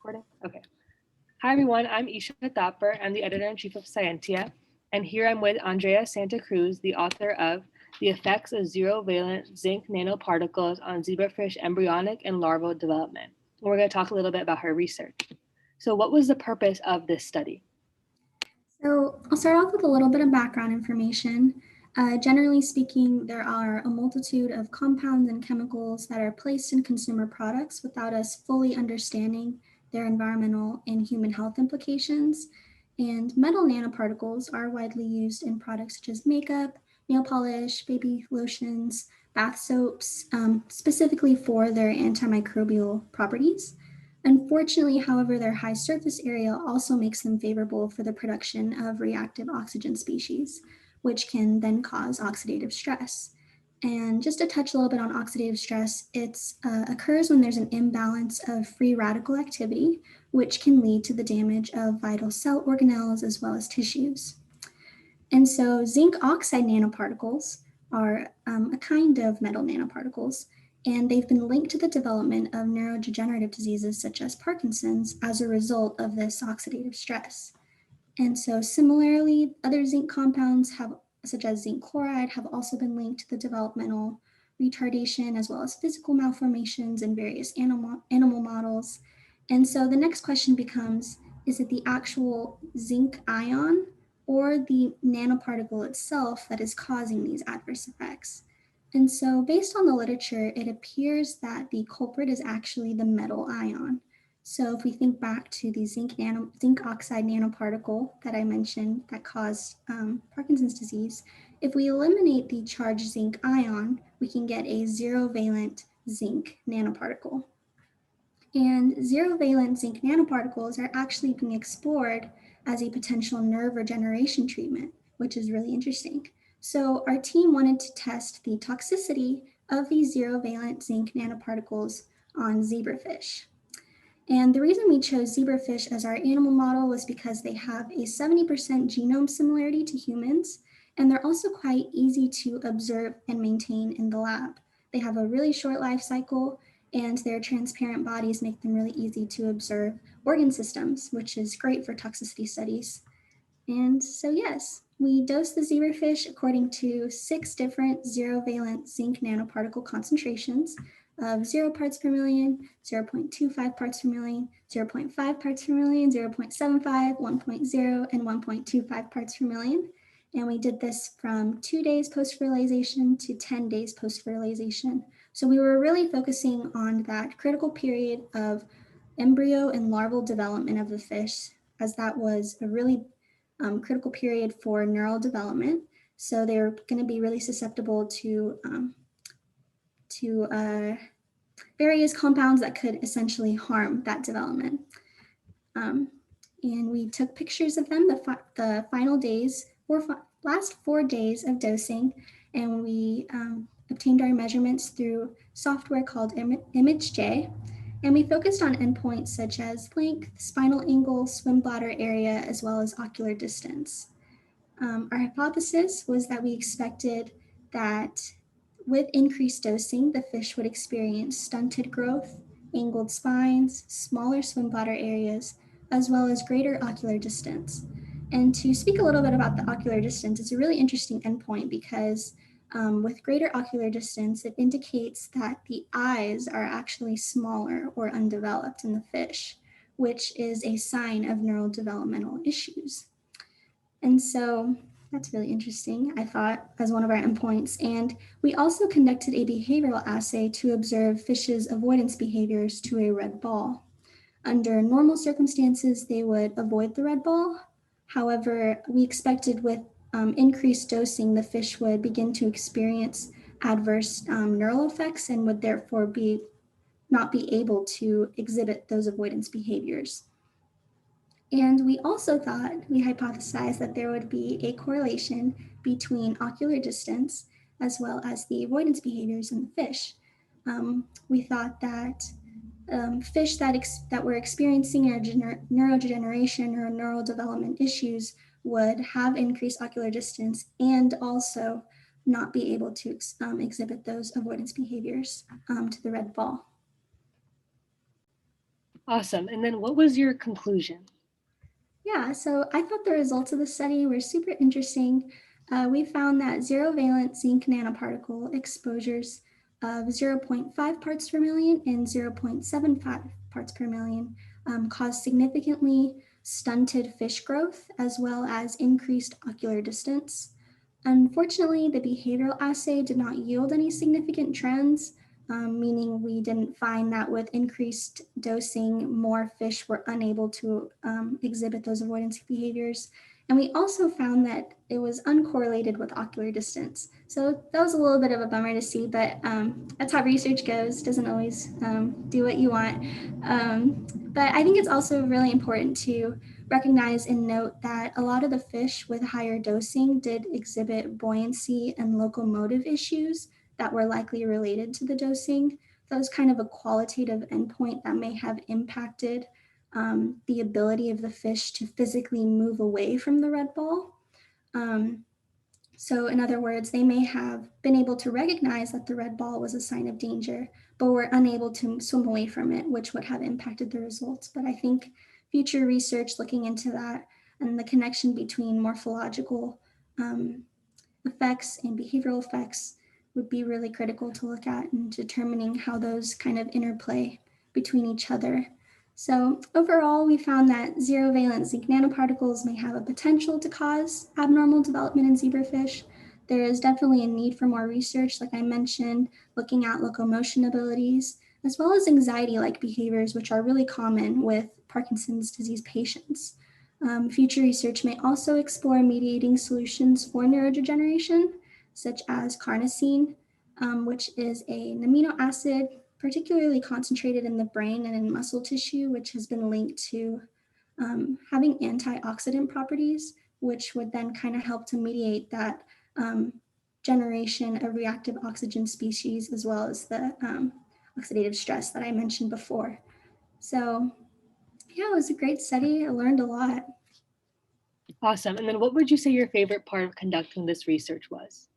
Recording? Okay. Hi everyone, I'm Isha Thapar. I'm the editor-in-chief of Scientia, and here I'm with Andrea Cruz, the author of The Effects of Zero-Valent Zinc Nanoparticles on Zebrafish Embryonic and Larval Development. And we're going to talk a little bit about her research. So what was the purpose of this study? So I'll start off with a little bit of background information. Generally speaking, there are a multitude of compounds and chemicals that are placed in consumer products without us fully understanding their environmental and human health implications. And metal nanoparticles are widely used in products such as makeup, nail polish, baby lotions, bath soaps, specifically for their antimicrobial properties. Unfortunately, however, their high surface area also makes them favorable for the production of reactive oxygen species, which can then cause oxidative stress. And just to touch a little bit on oxidative stress, it occurs when there's an imbalance of free radical activity, which can lead to the damage of vital cell organelles as well as tissues. And so zinc oxide nanoparticles are a kind of metal nanoparticles, and they've been linked to the development of neurodegenerative diseases such as Parkinson's as a result of this oxidative stress. And so similarly, other zinc compounds such as zinc chloride, have also been linked to the developmental retardation as well as physical malformations in various animal models. And so the next question becomes, is it the actual zinc ion or the nanoparticle itself that is causing these adverse effects? And so based on the literature, it appears that the culprit is actually the metal ion. So if we think back to the zinc oxide nanoparticle that I mentioned that caused Parkinson's disease, if we eliminate the charged zinc ion, we can get a zero-valent zinc nanoparticle. And zero-valent zinc nanoparticles are actually being explored as a potential nerve regeneration treatment, which is really interesting. So our team wanted to test the toxicity of these zero-valent zinc nanoparticles on zebrafish. And the reason we chose zebrafish as our animal model was because they have a 70% genome similarity to humans, and they're also quite easy to observe and maintain in the lab. They have a really short life cycle, and their transparent bodies make them really easy to observe organ systems, which is great for toxicity studies. And so yes, we dosed the zebrafish according to 6 different zero-valent zinc nanoparticle concentrations of 0 parts per million, 0.25 parts per million, 0.5 parts per million, 0.75, 1.0, and 1.25 parts per million. And we did this from 2 days post-fertilization to 10 days post-fertilization. So we were really focusing on that critical period of embryo and larval development of the fish, as that was a really critical period for neural development. So they're going to be really susceptible to various compounds that could essentially harm that development. And we took pictures of them the final days or last 4 days of dosing, and we obtained our measurements through software called ImageJ. And we focused on endpoints such as length, spinal angle, swim bladder area, as well as ocular distance. Our hypothesis was that we expected that with increased dosing, the fish would experience stunted growth, angled spines, smaller swim bladder areas, as well as greater ocular distance. And to speak a little bit about the ocular distance, it's a really interesting endpoint because with greater ocular distance, it indicates that the eyes are actually smaller or undeveloped in the fish, which is a sign of neurodevelopmental issues. And so that's really interesting, I thought, as one of our endpoints. And we also conducted a behavioral assay to observe fish's avoidance behaviors to a red ball. Under normal circumstances, they would avoid the red ball. However, we expected with increased dosing, the fish would begin to experience adverse neural effects and would therefore not be able to exhibit those avoidance behaviors. And we also we hypothesized that there would be a correlation between ocular distance as well as the avoidance behaviors in the fish. We thought that fish that were experiencing neurodegeneration or neural development issues would have increased ocular distance and also not be able to exhibit those avoidance behaviors to the red ball. Awesome. And then what was your conclusion? Yeah, so I thought the results of the study were super interesting. We found that zero-valent zinc nanoparticle exposures of zero point 0.5 parts per million and 0.75 parts per million caused significantly stunted fish growth as well as increased ocular distance. Unfortunately, the behavioral assay did not yield any significant trends, meaning we didn't find that with increased dosing, more fish were unable to exhibit those avoidance behaviors. And we also found that it was uncorrelated with ocular distance. So that was a little bit of a bummer to see, but that's how research goes. Doesn't always do what you want. But I think it's also really important to recognize and note that a lot of the fish with higher dosing did exhibit buoyancy and locomotive issues that were likely related to the dosing. That was kind of a qualitative endpoint that may have impacted the ability of the fish to physically move away from the red ball. So, in other words, they may have been able to recognize that the red ball was a sign of danger, but were unable to swim away from it, which would have impacted the results. But I think future research looking into that and the connection between morphological effects and behavioral effects would be really critical to look at in determining how those kind of interplay between each other. So overall, we found that zero-valent zinc nanoparticles may have a potential to cause abnormal development in zebrafish. There is definitely a need for more research, like I mentioned, looking at locomotion abilities, as well as anxiety-like behaviors, which are really common with Parkinson's disease patients. Future research may also explore mediating solutions for neurodegeneration, such as carnosine, which is an amino acid particularly concentrated in the brain and in muscle tissue, which has been linked to having antioxidant properties, which would then kind of help to mediate that generation of reactive oxygen species, as well as the oxidative stress that I mentioned before. So yeah, it was a great study. I learned a lot. Awesome. And then what would you say your favorite part of conducting this research was?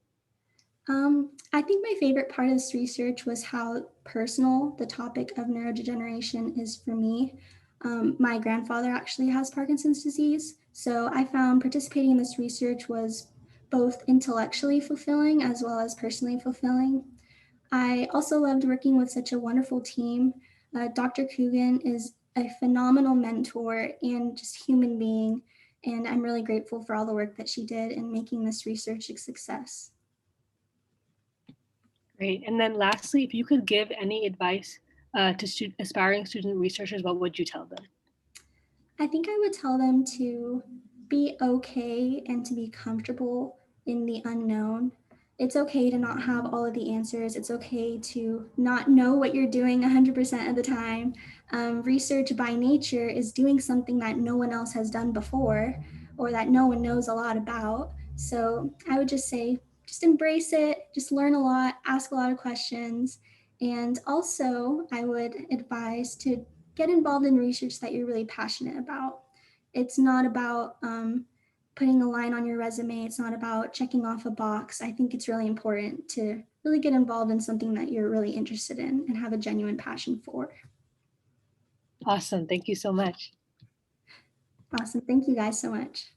I think my favorite part of this research was how personal the topic of neurodegeneration is for me. My grandfather actually has Parkinson's disease, so I found participating in this research was both intellectually fulfilling as well as personally fulfilling. I also loved working with such a wonderful team. Dr. Coogan is a phenomenal mentor and just human being, and I'm really grateful for all the work that she did in making this research a success. Great. And then lastly, if you could give any advice to aspiring student researchers, what would you tell them? I think I would tell them to be okay and to be comfortable in the unknown. It's okay to not have all of the answers. It's okay to not know what you're doing 100% of the time. Research by nature is doing something that no one else has done before or that no one knows a lot about. So I would just say, just embrace it, just learn a lot, ask a lot of questions. And also, I would advise to get involved in research that you're really passionate about. It's not about putting a line on your resume. It's not about checking off a box. I think it's really important to really get involved in something that you're really interested in and have a genuine passion for. Awesome. Thank you so much. Awesome. Thank you guys so much.